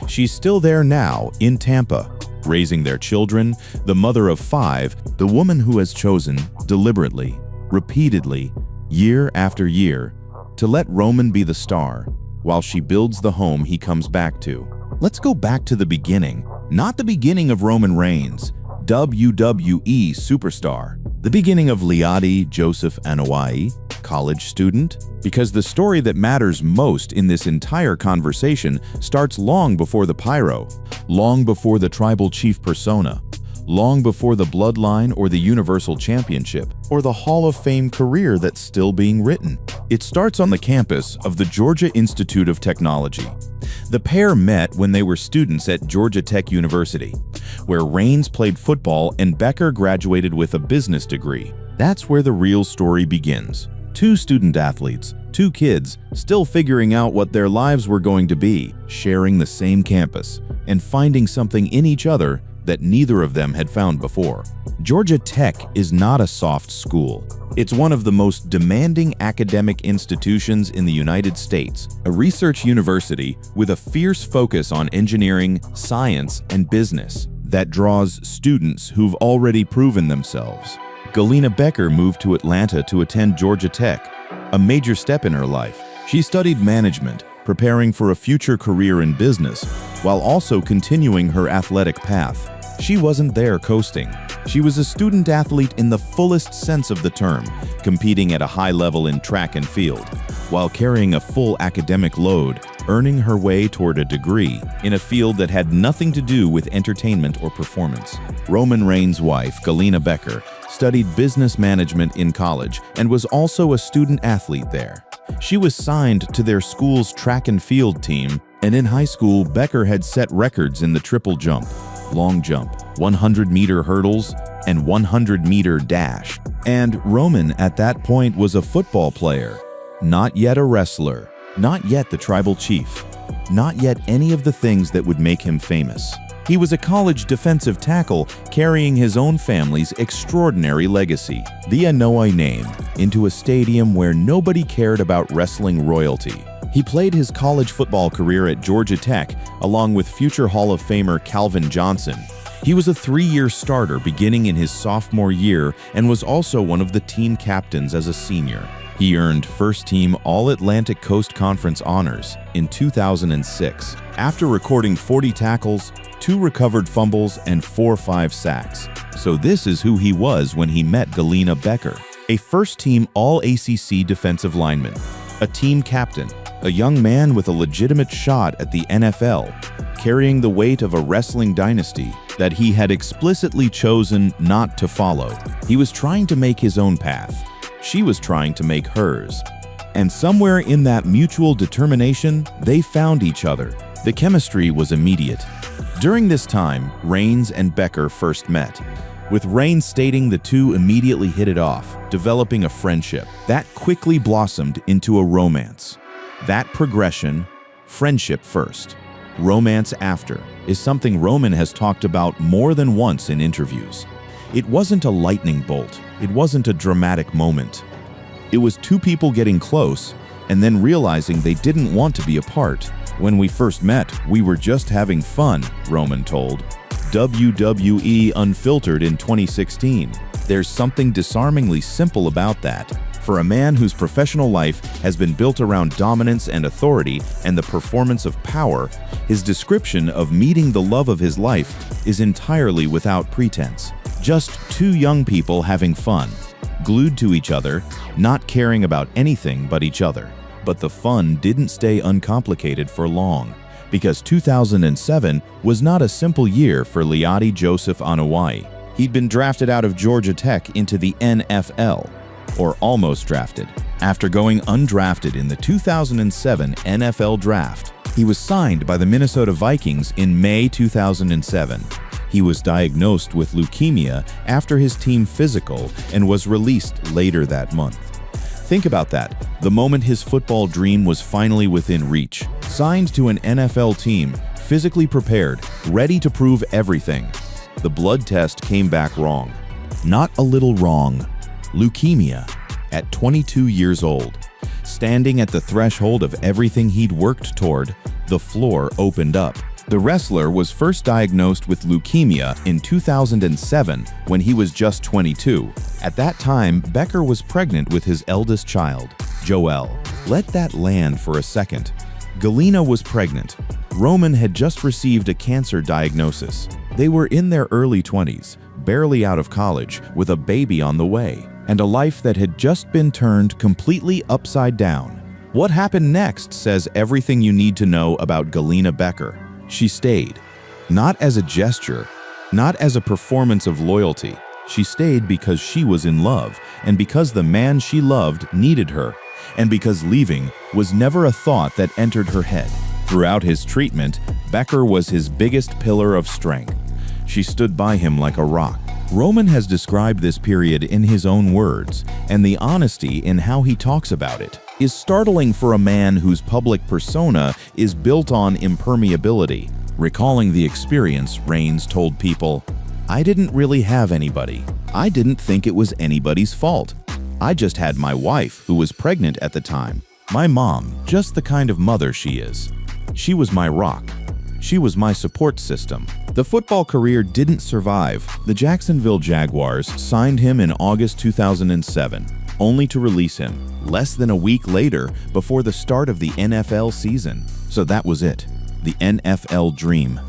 She's still there now in Tampa, raising their children, the mother of 5, the woman who has chosen, deliberately, repeatedly, year after year, to let Roman be the star, while she builds the home he comes back to. Let's go back to the beginning, not the beginning of Roman Reigns, WWE superstar, the beginning of Leati Joseph Anoa'i, college student, because the story that matters most in this entire conversation starts long before the pyro, long before the tribal chief persona, long before the bloodline or the Universal Championship, or the Hall of Fame career that's still being written. It starts on the campus of the Georgia Institute of Technology. The pair met when they were students at Georgia Tech University, where Raines played football and Becker graduated with a business degree. That's where the real story begins. Two student athletes, two kids, still figuring out what their lives were going to be, sharing the same campus, and finding something in each other that neither of them had found before. Georgia Tech is not a soft school. It's one of the most demanding academic institutions in the United States, a research university with a fierce focus on engineering, science, and business that draws students who've already proven themselves. Galina Becker moved to Atlanta to attend Georgia Tech, a major step in her life. She studied management, preparing for a future career in business, while also continuing her athletic path. She wasn't there coasting. She was a student athlete in the fullest sense of the term, competing at a high level in track and field, while carrying a full academic load, earning her way toward a degree in a field that had nothing to do with entertainment or performance. Roman Raines' wife, Galina Becker, studied business management in college and was also a student athlete there. She was signed to their school's track and field team, and in high school, Becker had set records in the triple jump, long jump, 100-meter hurdles, and 100-meter dash. And Roman at that point was a football player, not yet a wrestler, not yet the tribal chief, not yet any of the things that would make him famous. He was a college defensive tackle carrying his own family's extraordinary legacy, the Anoa'i name, into a stadium where nobody cared about wrestling royalty. He played his college football career at Georgia Tech along with future Hall of Famer Calvin Johnson. He was a 3-year starter beginning in his sophomore year and was also one of the team captains as a senior. He earned first-team All-Atlantic Coast Conference honors in 2006 after recording 40 tackles, 2 recovered fumbles, and 4 sacks. So this is who he was when he met Galina Becker, a first-team All-ACC defensive lineman, a team captain, a young man with a legitimate shot at the NFL, carrying the weight of a wrestling dynasty that he had explicitly chosen not to follow. He was trying to make his own path. She was trying to make hers. And somewhere in that mutual determination, they found each other. The chemistry was immediate. During this time, Raines and Becker first met, with Raines stating the two immediately hit it off, developing a friendship that quickly blossomed into a romance. That progression, friendship first, romance after, is something Roman has talked about more than once in interviews. It wasn't a lightning bolt. It wasn't a dramatic moment. It was two people getting close and then realizing they didn't want to be apart. When we first met, we were just having fun, Roman told WWE Unfiltered in 2016. There's something disarmingly simple about that. For a man whose professional life has been built around dominance and authority and the performance of power, his description of meeting the love of his life is entirely without pretense. Just two young people having fun, glued to each other, not caring about anything but each other. But the fun didn't stay uncomplicated for long, because 2007 was not a simple year for Leoti Joseph Anoa'i. He'd been drafted out of Georgia Tech into the NFL, or almost drafted. After going undrafted in the 2007 NFL Draft, he was signed by the Minnesota Vikings in May 2007. He was diagnosed with leukemia after his team physical and was released later that month. Think about that. The moment his football dream was finally within reach, signed to an NFL team, physically prepared, ready to prove everything. The blood test came back wrong. Not a little wrong. Leukemia at 22 years old. Standing at the threshold of everything he'd worked toward, the floor opened up. The wrestler was first diagnosed with leukemia in 2007 when he was just 22. At that time, Becker was pregnant with his eldest child, Joelle. Let that land for a second. Galina was pregnant. Roman had just received a cancer diagnosis. They were in their early 20s, barely out of college, with a baby on the way, and a life that had just been turned completely upside down. What happened next says everything you need to know about Galina Becker. She stayed, not as a gesture, not as a performance of loyalty. She stayed because she was in love, and because the man she loved needed her, and because leaving was never a thought that entered her head. Throughout his treatment, Becker was his biggest pillar of strength. She stood by him like a rock. Roman has described this period in his own words, and the honesty in how he talks about it is startling for a man whose public persona is built on impermeability. Recalling the experience, Reigns told people, "I didn't really have anybody. I didn't think it was anybody's fault. I just had my wife, who was pregnant at the time. My mom, just the kind of mother she is. She was my rock. She was my support system." The football career didn't survive. The Jacksonville Jaguars signed him in August 2007, only to release him less than a week later before the start of the NFL season. So that was it. The NFL dream.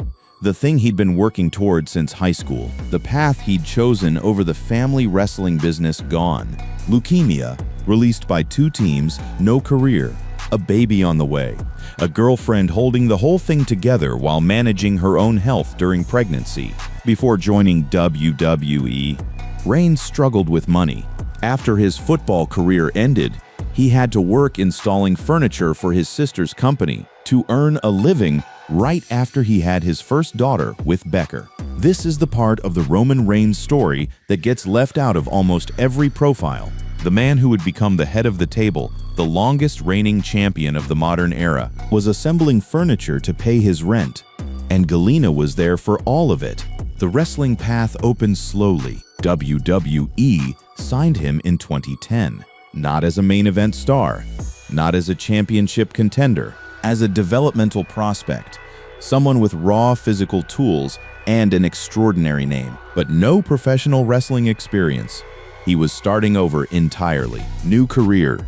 The thing he'd been working toward since high school. The path he'd chosen over the family wrestling business gone. Leukemia, released by 2 teams, no career. A baby on the way. A girlfriend holding the whole thing together while managing her own health during pregnancy. Before joining WWE, Reigns struggled with money. After his football career ended, he had to work installing furniture for his sister's company to earn a living right after he had his first daughter with Becker. This is the part of the Roman Reigns story that gets left out of almost every profile. The man who would become the head of the table, the longest reigning champion of the modern era, was assembling furniture to pay his rent. And Galina was there for all of it. The wrestling path opened slowly. WWE signed him in 2010, not as a main event star, not as a championship contender, as a developmental prospect, someone with raw physical tools and an extraordinary name, but no professional wrestling experience. He was starting over entirely. New career,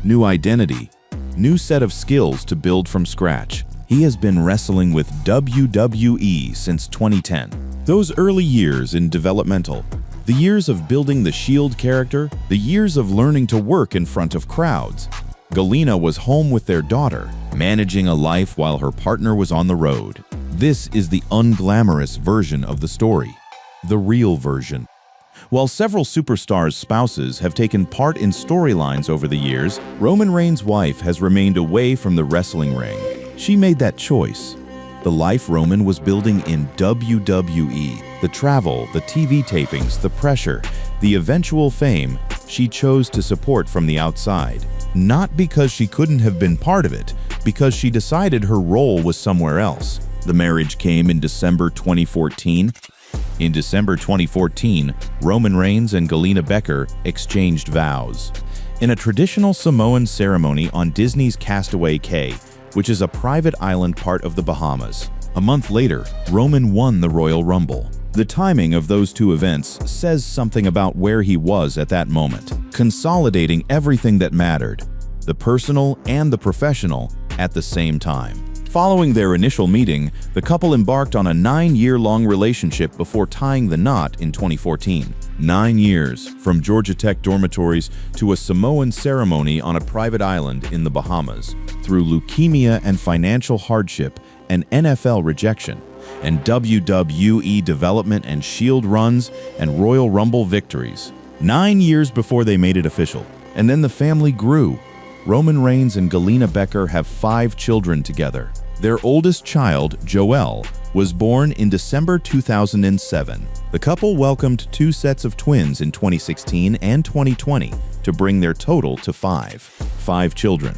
new identity, new set of skills to build from scratch. He has been wrestling with WWE since 2010. Those early years in developmental, the years of building the Shield character, the years of learning to work in front of crowds. Galina was home with their daughter, managing a life while her partner was on the road. This is the unglamorous version of the story, the real version. While several superstars' spouses have taken part in storylines over the years, Roman Reigns' wife has remained away from the wrestling ring. She made that choice. The life Roman was building in WWE, the travel, the TV tapings, the pressure, the eventual fame, she chose to support from the outside. Not because she couldn't have been part of it, because she decided her role was somewhere else. The marriage came in December 2014. In December 2014, Roman Reigns and Galina Becker exchanged vows. In a traditional Samoan ceremony on Disney's Castaway Cay, which is a private island part of the Bahamas. A month later, Roman won the Royal Rumble. The timing of those 2 events says something about where he was at that moment, consolidating everything that mattered, the personal and the professional, at the same time. Following their initial meeting, the couple embarked on a 9-year-long relationship before tying the knot in 2014. 9 years, from Georgia Tech dormitories to a Samoan ceremony on a private island in the Bahamas, through leukemia and financial hardship and NFL rejection, and WWE development and Shield runs and Royal Rumble victories. 9 years before they made it official. And then the family grew. Roman Reigns and Galina Becker have 5 children together. Their oldest child, Joelle, was born in December 2007. The couple welcomed 2 sets of twins in 2016 and 2020 to bring their total to 5. 5 children.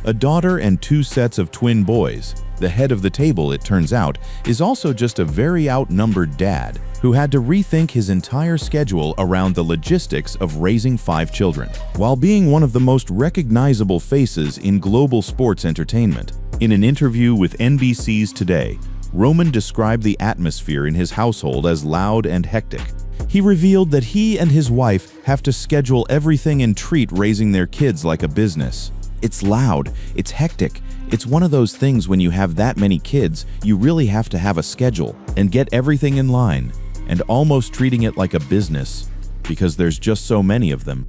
A daughter and 2 sets of twin boys. The head of the table, it turns out, is also just a very outnumbered dad who had to rethink his entire schedule around the logistics of raising 5 children, while being one of the most recognizable faces in global sports entertainment. In an interview with NBC's Today, Roman described the atmosphere in his household as loud and hectic. He revealed that he and his wife have to schedule everything and treat raising their kids like a business. It's loud, it's hectic. It's one of those things when you have that many kids, you really have to have a schedule and get everything in line, and almost treating it like a business because there's just so many of them.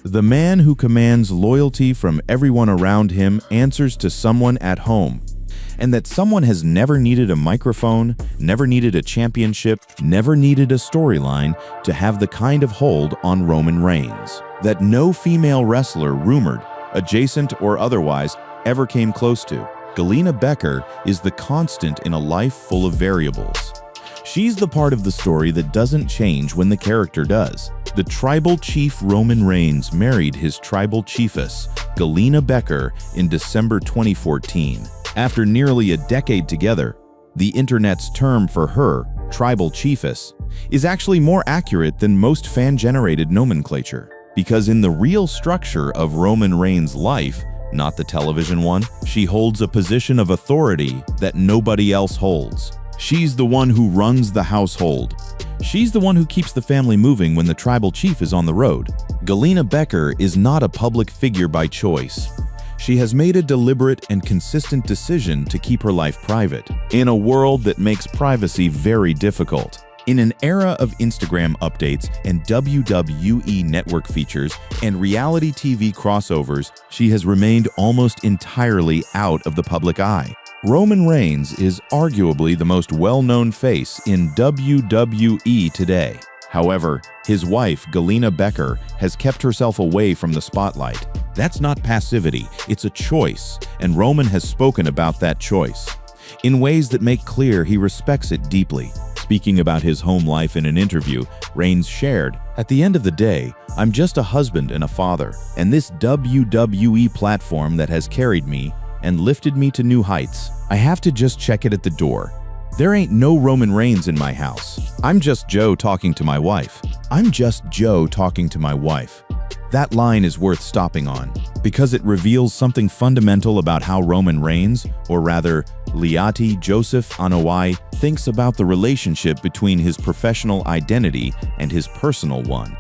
The man who commands loyalty from everyone around him answers to someone at home, and that someone has never needed a microphone, never needed a championship, never needed a storyline to have the kind of hold on Roman Reigns that no female wrestler rumored, adjacent or otherwise, ever came close to. Galina Becker is the constant in a life full of variables. She's the part of the story that doesn't change when the character does. The tribal chief Roman Reigns married his tribal chiefess, Galina Becker, in December 2014. After nearly a decade together, the internet's term for her, tribal chiefess, is actually more accurate than most fan-generated nomenclature. Because in the real structure of Roman Reigns' life, not the television one, she holds a position of authority that nobody else holds. She's the one who runs the household. She's the one who keeps the family moving when the tribal chief is on the road. Galina Becker is not a public figure by choice. She has made a deliberate and consistent decision to keep her life private, in a world that makes privacy very difficult. In an era of Instagram updates and WWE network features and reality TV crossovers, she has remained almost entirely out of the public eye. Roman Reigns is arguably the most well-known face in WWE today. However, his wife, Galina Becker, has kept herself away from the spotlight. That's not passivity, it's a choice, and Roman has spoken about that choice in ways that make clear he respects it deeply. Speaking about his home life in an interview, Reigns shared, "At the end of the day, I'm just a husband and a father, and this WWE platform that has carried me and lifted me to new heights. I have to just check it at the door. There ain't no Roman Reigns in my house. I'm just Joe talking to my wife. I'm just Joe talking to my wife." That line is worth stopping on, because it reveals something fundamental about how Roman Reigns, or rather, Liati Joseph Anoa'i, thinks about the relationship between his professional identity and his personal one.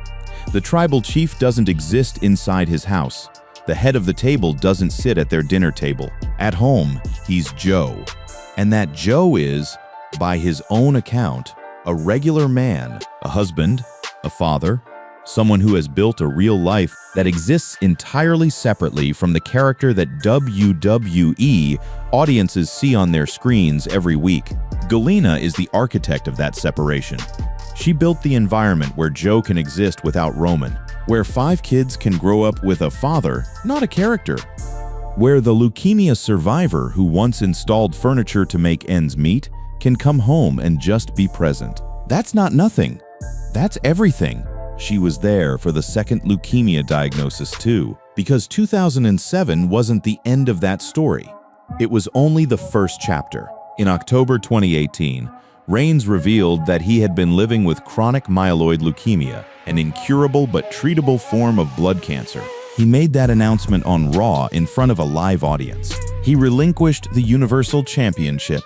The tribal chief doesn't exist inside his house. The head of the table doesn't sit at their dinner table. At home, he's Joe. And that Joe is, by his own account, a regular man, a husband, a father, someone who has built a real life that exists entirely separately from the character that WWE audiences see on their screens every week. Galina is the architect of that separation. She built the environment where Joe can exist without Roman, where 5 kids can grow up with a father, not a character, where the leukemia survivor who once installed furniture to make ends meet can come home and just be present. That's not nothing. That's everything. She was there for the second leukemia diagnosis too, because 2007 wasn't the end of that story. It was only the first chapter. In October 2018, Reigns revealed that he had been living with chronic myeloid leukemia, an incurable but treatable form of blood cancer. He made that announcement on Raw in front of a live audience. He relinquished the Universal Championship.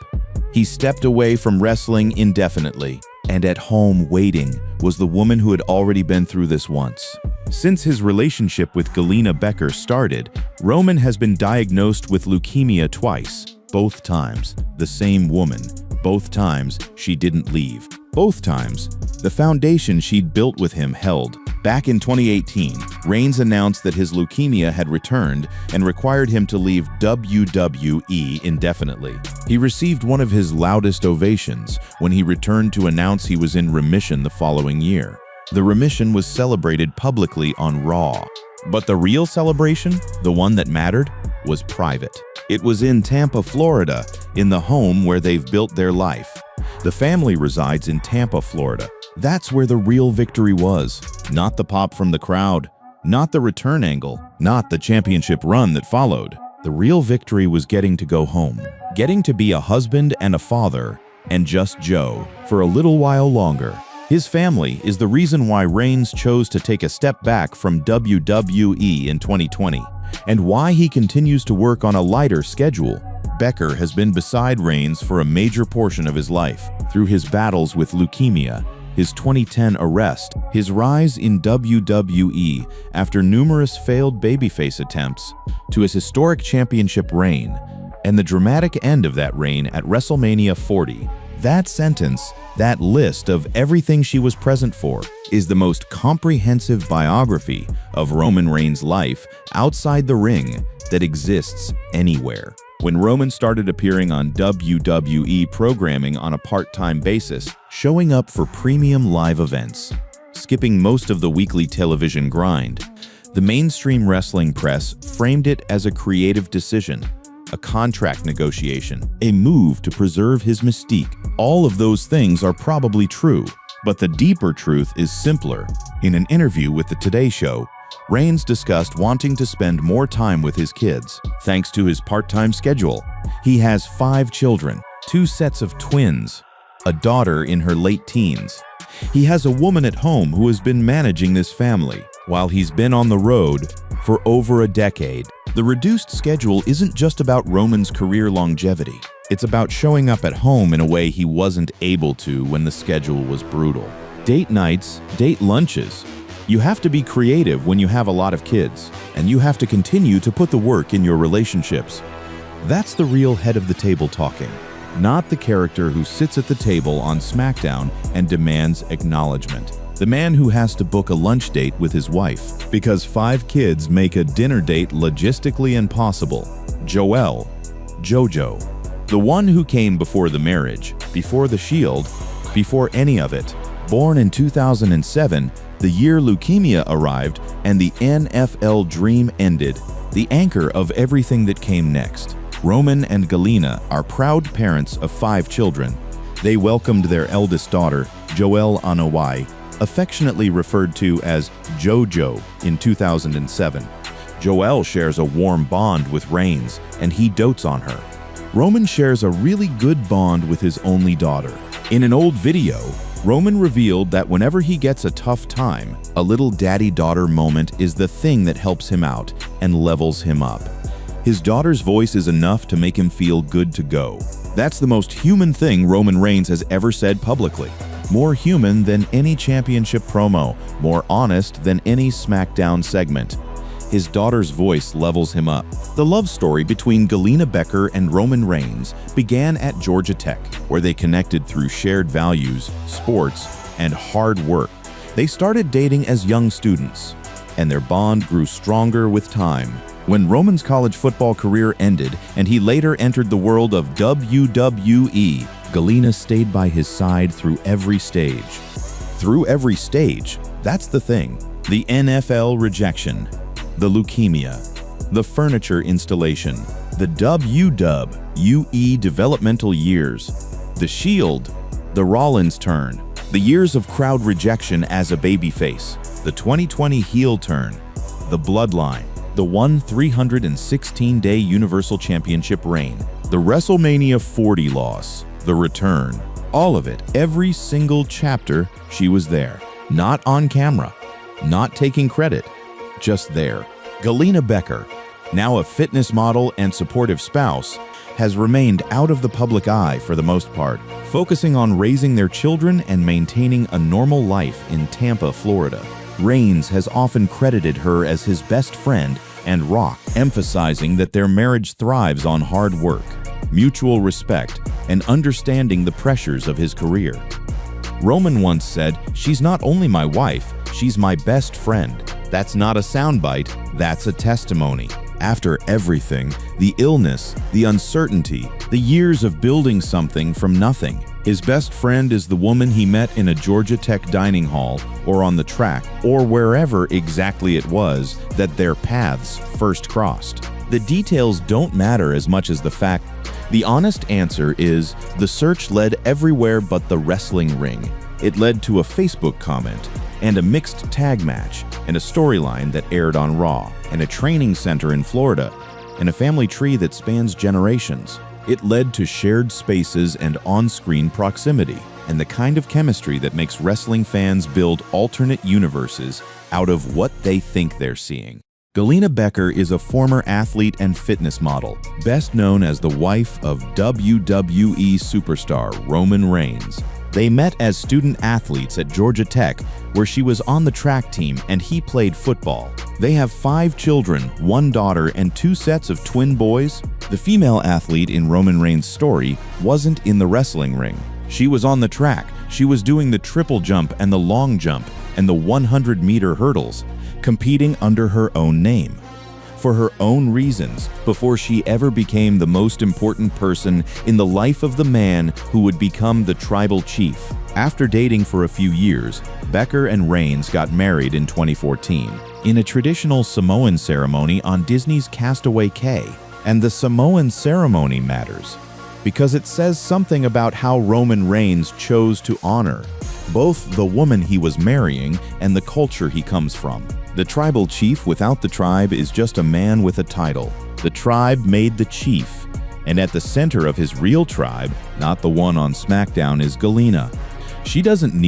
He stepped away from wrestling indefinitely, and at home waiting was the woman who had already been through this once. Since his relationship with Galina Becker started, Roman has been diagnosed with leukemia twice. Both times, the same woman. Both times, she didn't leave. Both times, the foundation she'd built with him held. Back in 2018, Reigns announced that his leukemia had returned and required him to leave WWE indefinitely. He received one of his loudest ovations when he returned to announce he was in remission the following year. The remission was celebrated publicly on Raw. But the real celebration, the one that mattered, was private. It was in Tampa, Florida, in the home where they've built their life. The family resides in Tampa, Florida. That's where the real victory was. Not the pop from the crowd, not the return angle, not the championship run that followed. The real victory was getting to go home, getting to be a husband and a father, and just Joe for a little while longer. His family is the reason why Reigns chose to take a step back from WWE in 2020, and why he continues to work on a lighter schedule. Becker has been beside Reigns for a major portion of his life, through his battles with leukemia, his 2010 arrest, his rise in WWE after numerous failed babyface attempts, to his historic championship reign, and the dramatic end of that reign at WrestleMania 40. That sentence, that list of everything she was present for, is the most comprehensive biography of Roman Reigns' life outside the ring that exists anywhere. When Roman started appearing on WWE programming on a part-time basis, showing up for premium live events, skipping most of the weekly television grind, the mainstream wrestling press framed it as a creative decision, a contract negotiation, a move to preserve his mystique. All of those things are probably true, but the deeper truth is simpler. In an interview with the Today Show, Reigns discussed wanting to spend more time with his kids, thanks to his part-time schedule. He has 5 children, 2 sets of twins, a daughter in her late teens. He has a woman at home who has been managing this family, while he's been on the road for over a decade. The reduced schedule isn't just about Roman's career longevity. It's about showing up at home in a way he wasn't able to when the schedule was brutal. Date nights, date lunches. You have to be creative when you have a lot of kids, and you have to continue to put the work in your relationships. That's the real head of the table talking, not the character who sits at the table on SmackDown and demands acknowledgement. The man who has to book a lunch date with his wife because 5 kids make a dinner date logistically impossible. Jojo. The one who came before the marriage, before the Shield, before any of it. Born in 2007, the year leukemia arrived and the NFL dream ended, the anchor of everything that came next. Roman and Galina are proud parents of 5 children. They welcomed their eldest daughter, Joelle Anoa'i, affectionately referred to as JoJo, in 2007. Joelle shares a warm bond with Reigns, and he dotes on her. Roman shares a really good bond with his only daughter. In an old video, Roman revealed that whenever he gets a tough time, a little daddy-daughter moment is the thing that helps him out and levels him up. His daughter's voice is enough to make him feel good to go. That's the most human thing Roman Reigns has ever said publicly. More human than any championship promo, more honest than any SmackDown segment. His daughter's voice levels him up. The love story between Galina Becker and Roman Reigns began at Georgia Tech, where they connected through shared values, sports, and hard work. They started dating as young students, and their bond grew stronger with time. When Roman's college football career ended and he later entered the world of WWE, Galina stayed by his side through every stage. Through every stage, that's the thing. The NFL rejection, the leukemia, the furniture installation, the WWE developmental years, the Shield, the Rollins turn, the years of crowd rejection as a babyface, the 2020 heel turn, the bloodline, the 316-day Universal Championship reign, the WrestleMania 40 loss, the return. All of it, every single chapter, she was there. Not on camera, not taking credit, just there. Galina Becker, now a fitness model and supportive spouse, has remained out of the public eye for the most part, focusing on raising their children and maintaining a normal life in Tampa, Florida. Reigns has often credited her as his best friend and rock, emphasizing that their marriage thrives on hard work, mutual respect, and understanding the pressures of his career. Roman once said, "She's not only my wife, she's my best friend." That's not a soundbite, that's a testimony. After everything, the illness, the uncertainty, the years of building something from nothing, his best friend is the woman he met in a Georgia Tech dining hall or on the track or wherever exactly it was that their paths first crossed. The details don't matter as much as the fact. The honest answer is the search led everywhere but the wrestling ring. It led to a Facebook comment and a mixed tag match and a storyline that aired on Raw and a training center in Florida and a family tree that spans generations. It led to shared spaces and on-screen proximity and the kind of chemistry that makes wrestling fans build alternate universes out of what they think they're seeing. Galina Becker is a former athlete and fitness model, best known as the wife of WWE superstar Roman Reigns. They met as student athletes at Georgia Tech, where she was on the track team and he played football. They have 5 children, 1 daughter, and 2 sets of twin boys. The female athlete in Roman Reigns' story wasn't in the wrestling ring. She was on the track. She was doing the triple jump and the long jump and the 100-meter hurdles, competing under her own name, for her own reasons, before she ever became the most important person in the life of the man who would become the tribal chief. After dating for a few years, Becker and Reigns got married in 2014 in a traditional Samoan ceremony on Disney's Castaway Cay. And the Samoan ceremony matters because it says something about how Roman Reigns chose to honor both the woman he was marrying and the culture he comes from. The tribal chief without the tribe is just a man with a title. The tribe made the chief, and at the center of his real tribe, not the one on SmackDown, is Galena. She doesn't need